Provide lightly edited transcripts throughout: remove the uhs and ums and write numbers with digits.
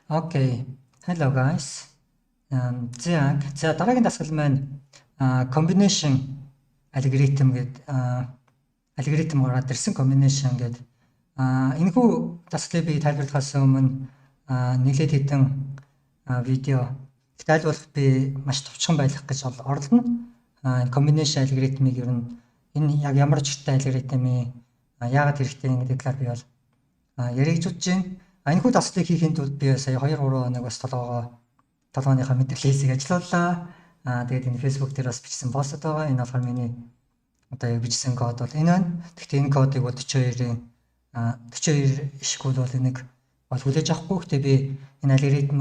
Okay. Hello guys. За дараагийн дасгал маань combination algorithm гэдэг алгоритм гараад ирсэн combination гэдэг энэхүү дасгалыг би тайлбарлахаас өмнө нэлээд хэдэн видео тайлбарлах би маш товчхон байх гэж оролдоно. Combination алгоритмыг ер нь энэ яг ямар ч ихтэй алгоритм яагаад хэрэгтэй гэдэг талаар би бол яригдж байна. Энэхүү дасгалыг хийхэд тулд би сая 2-3 хоног бас толгойнхаа мэдээллийг ажиллууллаа. Тэгээд энэ Facebook дээр бас бичсэн постод байгаа. Энэ болохоор миний одоо яг бичсэн код бол энэ байна. Гэхдээ энэ кодыг бол 42 ишгүүл бол энийг бол хүлээж авахгүй. Гэхдээ би энэ алгоритм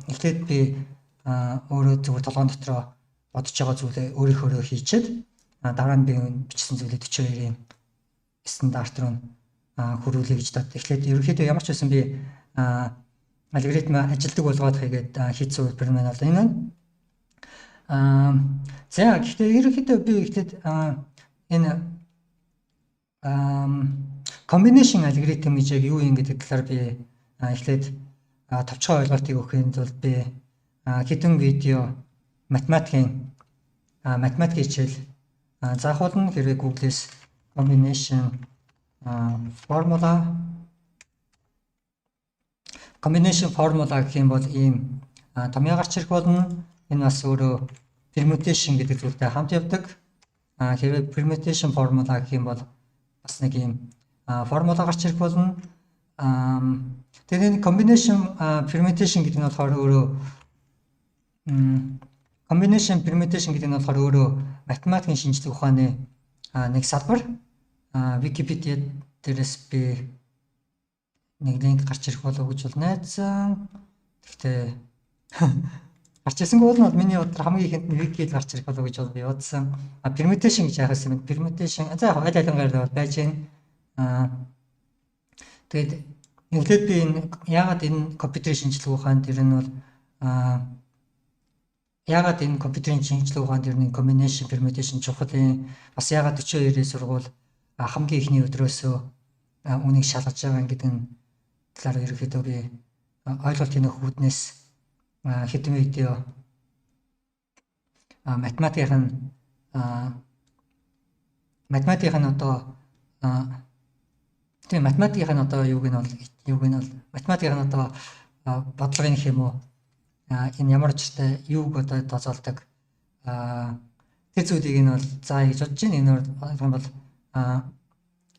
эхлээд би өөрөө зөвхөн толгойн дотроо бодож байгаа зүйлээ өөрийнхөө хийчихэд дараа нь би бичсэн зүйлээ 42-ийн стандарт руу хөрвүүлээ гэж бод. Эхлээд ерөнхийдөө ямар ч байсан би алгоритм ажилдаг болгоод хийгээд хийцүү хэлбэр маань бол энэ байна. За гэхдээ ерөнхийдөө би эхлээд энэ combination algorithm гэж яг юу юм гэдэг талаар би эхлээд товчхон ойлголтыг өгөхийн тулд би хэдэн видео математикийн хичээл заахуулна. Хэрвээ Google-с combination formula гэх юм бол ийм томьёо гарч ирэх болно. Энэ бас өөрөө permutation гэдэг зүйлтэй хамт явдаг. Хэрвээ permutation formula гэх юм бол бас нэг ийм формула гарч ирэх болно. Тэгээд энэ combination permutation гэдэг нь болохоор өөрөө combination permutation гэдэг нь болохоор өөрөө математикийн шинжлэх ухааны нэг салбар. Википедиа дээрээс би нэг линк гарч ирэх болов гэж бол найдсан. Гэхдээ гарч ирсэнгүй бол миний бодлоор хамгийн ихэнд викид гарч ирэх болов гэж бол би бодсон. Permutation гэж яхаас юм. Permutation за яг аль алингаар байж байна. Тэгээд эхлээд би энэ яагаад энэ компьютерийн шинжлэх ухаанд тэр нь бол яагаад энэ компьютерийн шинжлэх ухаанд тэр нэг combination permutation чухал юм. Бас яагаад 42-ийн сургууль хамгийн ихний өдрөөсөө үнийг шалгаж байгаа гэдэг нь талаар ерөөхдөө би ойлголтын хүүднээс хэдэн видео математикийн одоо юуг нь бол математикийн одоо бодлогын гэх юм уу энэ ямар ч та юуг одоо тооцоолдог тэр зүйлийг нь бол заа гэж бодож байна. Энэ бол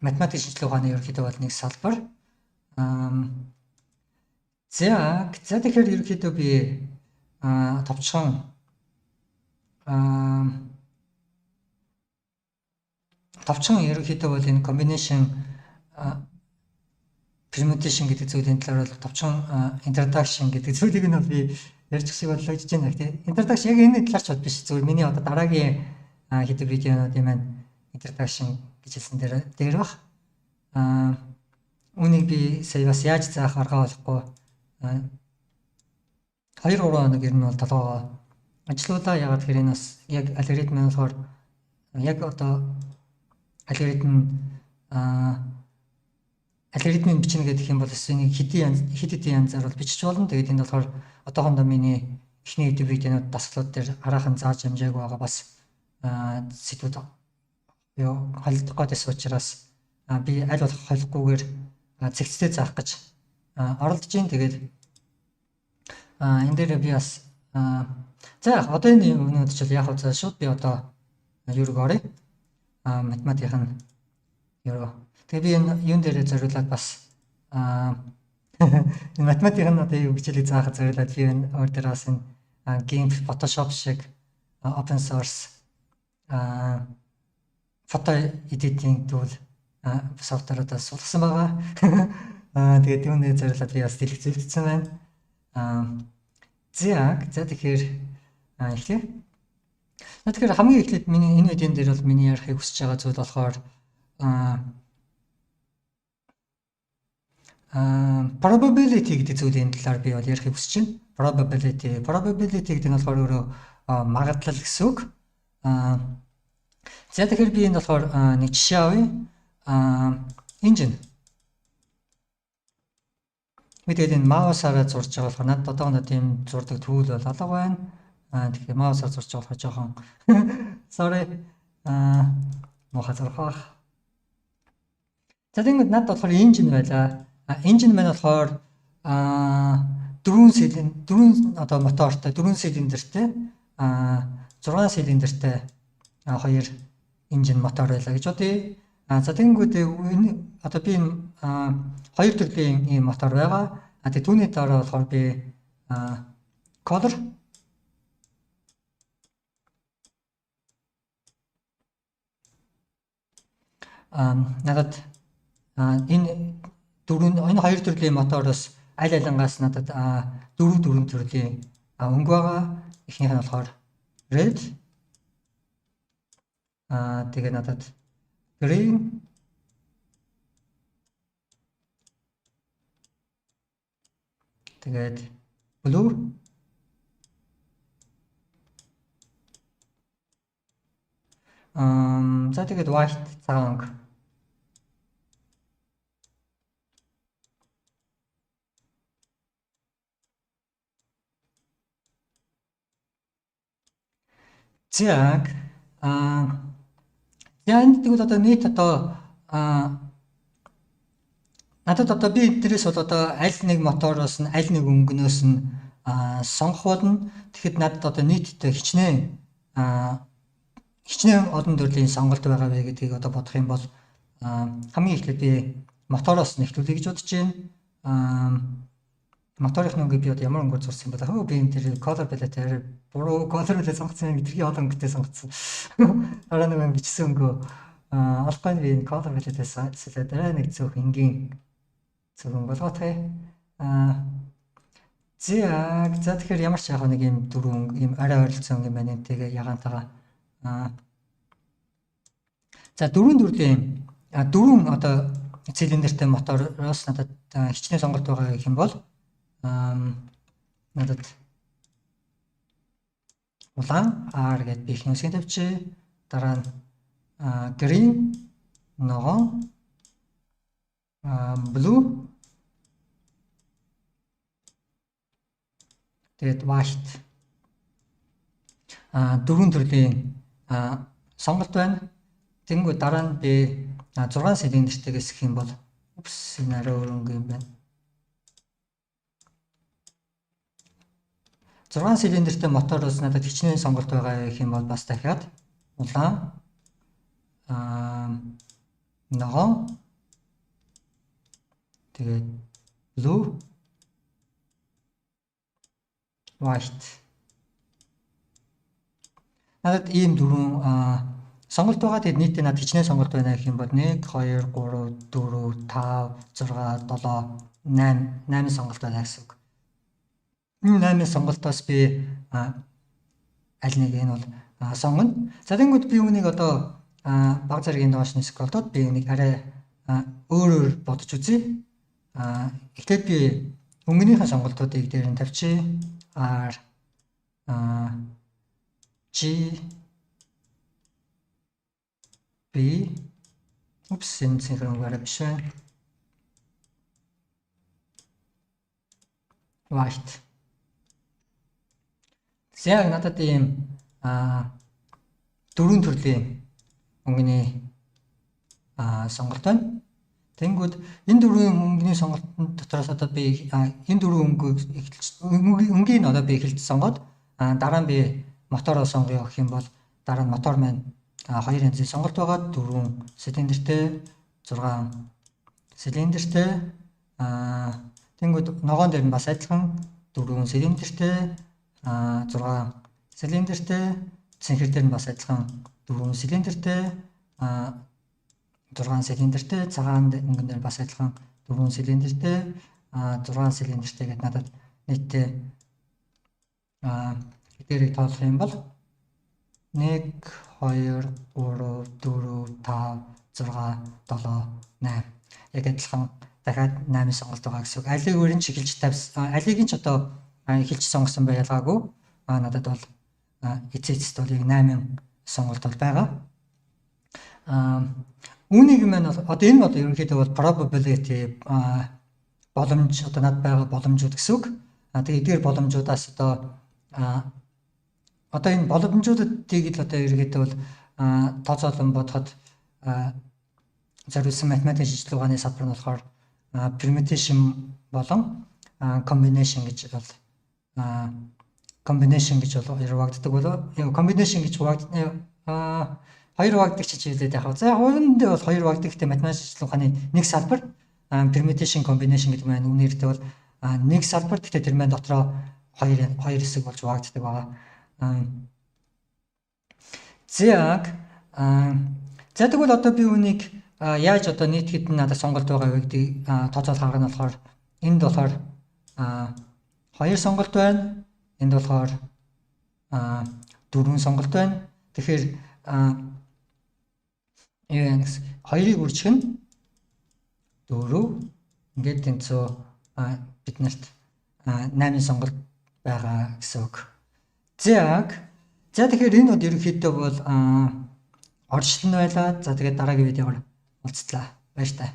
математик шинжлэх ухааны ерөнхийдөө бол нэг салбар. За тэгэхээр ерөнхийдөө би товчхон ерөнхийдөө бол энэ combination permutation гэдэг зүйлийн талаар бол товчхон introduction гэдэг зүйлийг нь би ярьж шиг бодлогдож байна. Гэхдээ introduction яг энэ талаар ч бод биш. Зүгээр миний одоо дараагийн хэдэн видеонуудын маань introduction гэж хэлсэн дээр баг. Үнийг би сая бас яаж заах арга болохгүй 2-3 хоног ер нь бол толгоо ажиллаулаа. Ягаад гэхээр энэ бас яг алгоритм нь болохоор яг одоо алгоритмын бичнэ гэдэг юм бол энийг хэдэн янзаар бол бичиж болно. Тэгээд энэ болохоор одоохондоо миний эхний видеонууд дасгалууд дээр араахан зааж амжааг байгаа бас сэдвүүд холдох гэсэн учраас би аль болох холихгүйгээр зэгцтэй заах гэж оролдож байна. Тэгээд энэ дээр би бас за одоо энэ өнөөдөр ч яг хөө шууд би одоо юурыг орё математикийн юуруу. Тэгээд би энэ юун дээр зориулаад бас энэ математикийн одоо юу хичээлийг заахад зориулаад би энэ өөр дээр бас энэ GIMP, Photoshop шиг open source фото эдитинг tool софтверуудаас суулгасан байгаа. Тэгээд юуны зориулаад би бас дэлгэцүүлсэн байна. За тэгэхээр эхлэе. Тэгэхээр хамгийн эхлээд миний энэ видеон дээр бол миний ярихыг хүсэж байгаа зүйл болохоор probability гэдэг зүйлийн талаар би бол ярихыг хүсэж байна. Probability гэдэг нь болохоор өөрөө магадлал гэсэн үг. За тэгэхээр би энэ болохоор нэг жишээ авъя. Engine Би тэгээд энэ маусаараа зурж байгаа болохоор надад одоохондоо тийм зурдаг түүл бол алга байна. Тэгэхээр маусаар зурж байгаа болохоор жоохон sorry. Мохо зурхаа. За тэгвэл надад болохоор engine байлаа. Engine маань болохоор 4 одоо мотортой 4 цилиндертэй 6 цилиндертэй 2 engine мотор байлаа гэж бодъё. За тэгэнгүүт одоо би хоёр төрлийн ийм мотор байгаа. Тэгээ түүний дараа болохоор би color надад энэ хоёр төрлийн мотороос аль алингаас надад 4 төрлийн өнгө байгаа. Эхнийх нь болохоор red. Тэгээ надад green, тэгээд blue, за тэгээд white цагаан өнгө. Яг энд тэгвэл одоо нийт одоо надад одоо би энэс бол одоо аль нэг мотороос нь аль нэг өнгөнөөс нь сонгох болно. Тэгэхэд надад одоо нийтдээ хичнээн олон төрлийн сонголт байгаа вэ гэдгийг одоо бодох юм бол хамгийн эхлээд би мотороос нь эхлүүлэе гэж бодож байна. Моторын өнгө би одоо ямар өнгөөр зурсан бэ? Хөө би энэ тэр color palette-ээр буруу color palette сонгоцсон юм гэдгийг олон өнгөтэй сонгоцсон. Дараа нэг бичсэн өнгөө албан би энэ color palette-ээс дараа нэг зөв энгийн зөвхөн болгоотгоо. За тэгэхээр ямар ч яг нэг юм дөрвөн юм арай ойролцоо юм байна. Тэгээ ягаантайгаа за дөрвөн одоо цилиндертэй мотороос надад хичнээн сонголт байгаа гэх юм бол надад улаан R гэдээ би ихний үсгийн тавьчих. Дараа нь green, ногоон, blue, тэгээд white. Дөрвөн төрлийн сонголт байна. Тэнгүү дараа нь би 6 цилиндертэйгээс гэх юм бол энэ арай өөр өнгө юм байна. 6 цилиндертэй мотороос надад хичнээн сонголт байгаа гэх юм бол бас дахиад улаан, ногоон, тэгээд blue, white. Надад ийм дөрвөн сонголт байгаа. Тэгээд нийтдээ надад хичнээн сонголт байна гэх юм бол 1 2 3 4 5 6 7 8 сонголт байна гэсэн үг. Энэ 8 сонголтоос би аль нэг нь бол сонгоно. За тэгэнгүүт би үүнийг одоо баг зэргийн доош нисэх болоод би нэг арай өөр бодож үзье. Эхлээд би өнгөнийхөө сонголтуудыг дээр нь тавьчих. R G B энэ синхрон гараа биш байна. White. Яг надад ийм дөрвөн төрлийн өнгөний сонголт байна. Тэнгүүд энэ дөрвөн өнгөний сонголтын дотроос одоо би энэ дөрвөн өнгийг одоо би эхэлж сонгоод дараа нь би мотороо сонгоё гэх юм бол дараа нь мотор маань хоёр янзын сонголт байгаа. 4 цилиндертэй, 6 цилиндертэй. Тэнгүүд ногоон дээр нь бас адилхан 4 цилиндертэй, 6 цилиндертэй, цэнхэр дээр нь бас адилхан 4 цилиндертэй, 6 цилиндертэй, цагаан өнгөн дээр бас адилхан 4 цилиндертэй, 6 цилиндертэй гэдэг надад нийтдээ эдгээрийг тоолох юм бол 1 2 3 4 5 6 7 8 яг адилхан дахиад 8 сонголт байгаа гэсэн үг. Алийг өөрийн ч эхэлж тавьсан, алийг нь ч одоо эхэлж сонгосон бай ялгаагүй. Надад бол эцэцэд бол яг 8 сонголт бол байгаа. Үүнийг маань одоо энэ бол ерөнхийдөө бол probability боломж одоо над байгаа боломжууд гэсэн үг. Тэгээ эдгээр боломжуудаас одоо энэ боломжуудыг л одоо ерөөдөө бол тооцоолон бодоход зориулсан математикийн шинжилгээ ухааны салбар нь болохоор permutation болон combination гэж бол хуваагддаг болоо. Combination гэж хоёр хуваагддаг ч хичээлээд яг. За хувинд бол хоёр хуваагддаг гэхдээ математикийн шинжилгээ ухааны нэг салбар permutation combination гэдэг маань үнээрээ бол нэг салбар гэхдээ тэр маань дотроо хоёр хэсэг болж хуваагддаг байгаа. За тэгвэл одоо би үнийг яаж одоо нийт хэдэн надад сонголт байгаа вэ гэдгийг тооцоолох арга нь болохоор энд болохоор 2 сонголт байна. Энд болохоор 4 сонголт байна. Тэгэхээр хоёрыг үржих нь 4 ингээд тэнцүү биднэрт 8 сонголт байгаа гэсэн үг. За тэгэхээр энэ бол ерөнхийдөө бол орчлон байлаа. За тэгээд дараагийн видеогоор уулзлаа. Баяр таа.